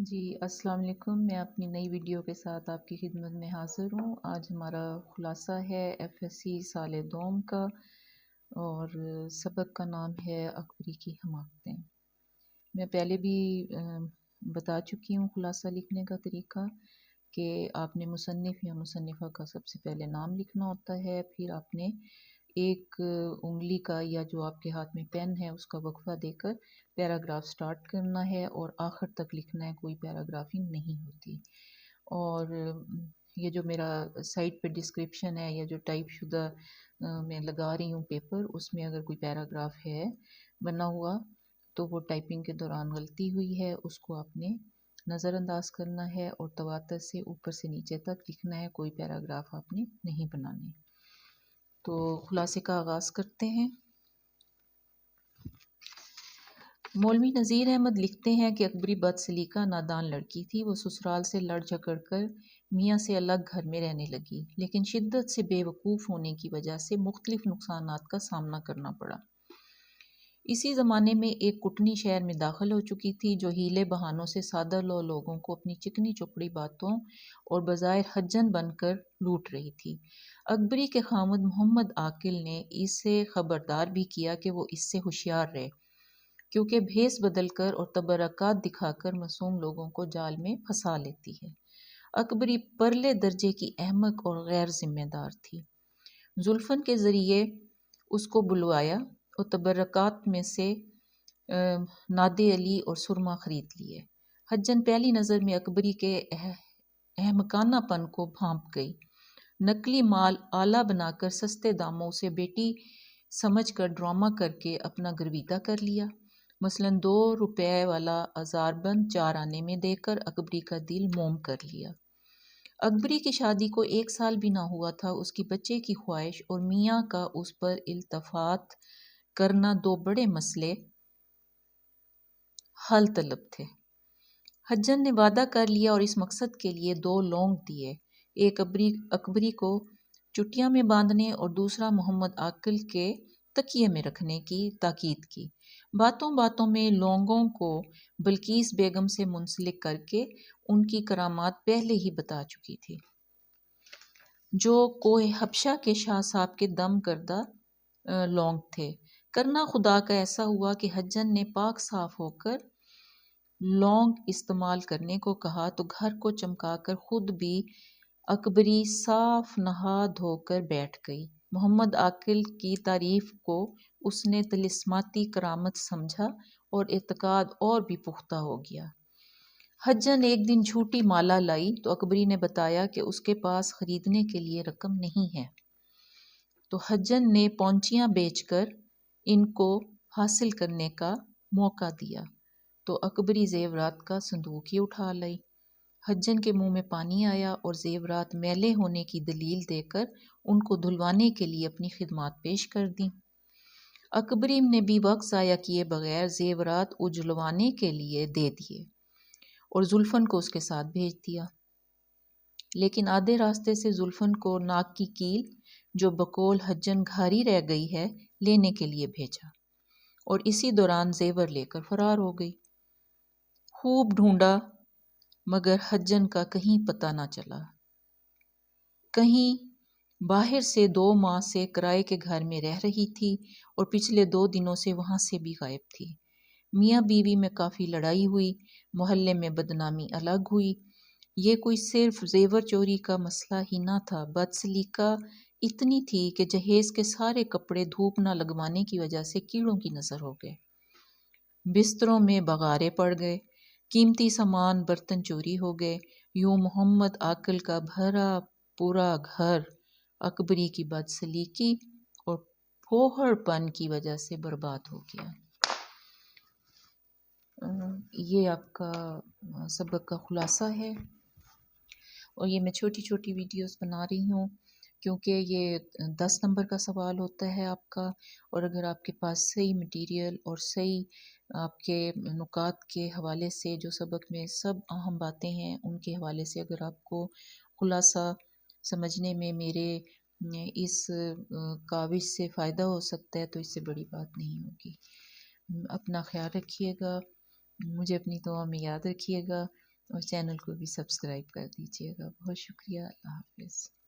جی السلام علیکم، میں اپنی نئی ویڈیو کے ساتھ آپ کی خدمت میں حاضر ہوں۔ آج ہمارا خلاصہ ہے ایف ایس سی سال دوم کا، اور سبق کا نام ہے اکبری کی حماقتیں۔ میں پہلے بھی بتا چکی ہوں خلاصہ لکھنے کا طریقہ، کہ آپ نے مصنف یا مصنفہ کا سب سے پہلے نام لکھنا ہوتا ہے، پھر آپ نے ایک انگلی کا یا جو آپ کے ہاتھ میں پین ہے اس کا وقفہ دے کر پیراگراف سٹارٹ کرنا ہے اور آخر تک لکھنا ہے، کوئی پیراگرافنگ نہیں ہوتی۔ اور یہ جو میرا سائٹ پہ ڈسکرپشن ہے یا جو ٹائپ شدہ میں لگا رہی ہوں پیپر، اس میں اگر کوئی پیراگراف ہے بنا ہوا تو وہ ٹائپنگ کے دوران غلطی ہوئی ہے، اس کو آپ نے نظر انداز کرنا ہے اور تواتر سے اوپر سے نیچے تک لکھنا ہے، کوئی پیراگراف آپ نے نہیں بنانے۔ تو خلاصے کا آغاز کرتے ہیں۔ مولوی نذیر احمد لکھتے ہیں کہ اکبری بد سلیقہ نادان لڑکی تھی، وہ سسرال سے لڑ جھگڑ کر میاں سے الگ گھر میں رہنے لگی، لیکن شدت سے بے وقوف ہونے کی وجہ سے مختلف نقصانات کا سامنا کرنا پڑا۔ اسی زمانے میں ایک کٹنی شہر میں داخل ہو چکی تھی، جو ہیلے بہانوں سے سادہ لوگوں کو اپنی چکنی چپڑی باتوں اور بظاہر حجن بن کر لوٹ رہی تھی۔ اکبری کے خامد محمد عاقل نے اسے خبردار بھی کیا کہ وہ اس سے ہوشیار رہے، کیونکہ بھیس بدل کر اور تبرکات دکھا کر معصوم لوگوں کو جال میں پھنسا لیتی ہے۔ اکبری پرلے درجے کی احمق اور غیر ذمہ دار تھی۔ زلفن کے ذریعے اس کو بلوایا اور تبرکات میں سے نادے علی اور سرما خرید لیے۔ حجن پہلی نظر میں اکبری کے احمقانہ پن کو بھانپ گئی۔ نقلی مال آلہ بنا کر سستے داموں اسے بیٹی سمجھ کر ڈرامہ کر کے اپنا گرویدہ کر لیا۔ مثلاً 2 روپے والا ہزار بند 4 آنے میں دے کر اکبری کا دل موم کر لیا۔ اکبری کی شادی کو 1 سال بھی نہ ہوا تھا، اس کی بچے کی خواہش اور میاں کا اس پر التفات کرنا 2 بڑے مسئلے حل طلب تھے۔ حجن نے وعدہ کر لیا اور اس مقصد کے لیے 2 لونگ دیے، ایک اکبری کو چٹیا میں باندھنے اور دوسرا محمد عاقل کے تکیے میں رکھنے کی تاکید کی۔ باتوں باتوں میں لونگوں کو بلقیس بیگم سے منسلک کر کے ان کی کرامات پہلے ہی بتا چکی تھی، جو کوہ حبشہ کے شاہ صاحب کے دم کردہ لونگ تھے۔ کرنا خدا کا ایسا ہوا کہ حجن نے پاک صاف ہو کر لونگ استعمال کرنے کو کہا تو گھر کو چمکا کر خود بھی اکبری صاف نہا دھو کر بیٹھ گئی۔ محمد عاقل کی تعریف کو اس نے طلسماتی کرامت سمجھا اور اعتقاد اور بھی پختہ ہو گیا۔ حجن ایک دن جھوٹی مالا لائی تو اکبری نے بتایا کہ اس کے پاس خریدنے کے لیے رقم نہیں ہے، تو حجن نے پونچیاں بیچ کر ان کو حاصل کرنے کا موقع دیا، تو اکبری زیورات کا صندوق ہی اٹھا لائی۔ حجن کے منہ میں پانی آیا اور زیورات میلے ہونے کی دلیل دے کر ان کو دھلوانے کے لیے اپنی خدمات پیش کر دیں۔ اکبری نے بھی وقت ضائع کیے بغیر زیورات اجلوانے کے لیے دے دیے اور زلفن کو اس کے ساتھ بھیج دیا، لیکن آدھے راستے سے زلفن کو ناک کی کیل، جو بقول حجن گھاری رہ گئی ہے، لینے کے لیے بھیجا اور اسی دوران زیور لے کر فرار ہو گئی۔ خوب ڈھونڈا مگر حجن کا کہیں پتہ نہ چلا۔ کہیں باہر سے 2 ماہ سے کرائے کے گھر میں رہ رہی تھی اور پچھلے 2 دنوں سے وہاں سے بھی غائب تھی۔ میاں بیوی میں کافی لڑائی ہوئی، محلے میں بدنامی الگ ہوئی۔ یہ کوئی صرف زیور چوری کا مسئلہ ہی نہ تھا، بد سلیقہ اتنی تھی کہ جہیز کے سارے کپڑے دھوپ نہ لگوانے کی وجہ سے کیڑوں کی نظر ہو گئے، بستروں میں بغارے پڑ گئے، قیمتی سامان برتن چوری ہو گئے۔ یوں محمد عاقل کا بھرا پورا گھر اکبری کی بد سلیقی اور پھوہڑ پن کی وجہ سے برباد ہو گیا۔ یہ آپ کا سبق کا خلاصہ ہے، اور یہ میں چھوٹی چھوٹی ویڈیوز بنا رہی ہوں کیونکہ یہ 10 نمبر کا سوال ہوتا ہے آپ کا، اور اگر آپ کے پاس صحیح مٹیریل اور صحیح آپ کے نکات کے حوالے سے جو سبق میں سب اہم باتیں ہیں ان کے حوالے سے اگر آپ کو خلاصہ سمجھنے میں میرے اس کاوش سے فائدہ ہو سکتا ہے تو اس سے بڑی بات نہیں ہوگی۔ اپنا خیال رکھیے گا، مجھے اپنی دعا میں یاد رکھیے گا۔ اور چینل کو بھی سبسکرائب کر دیجیے گا۔ بہت شکریہ، اللہ حافظ۔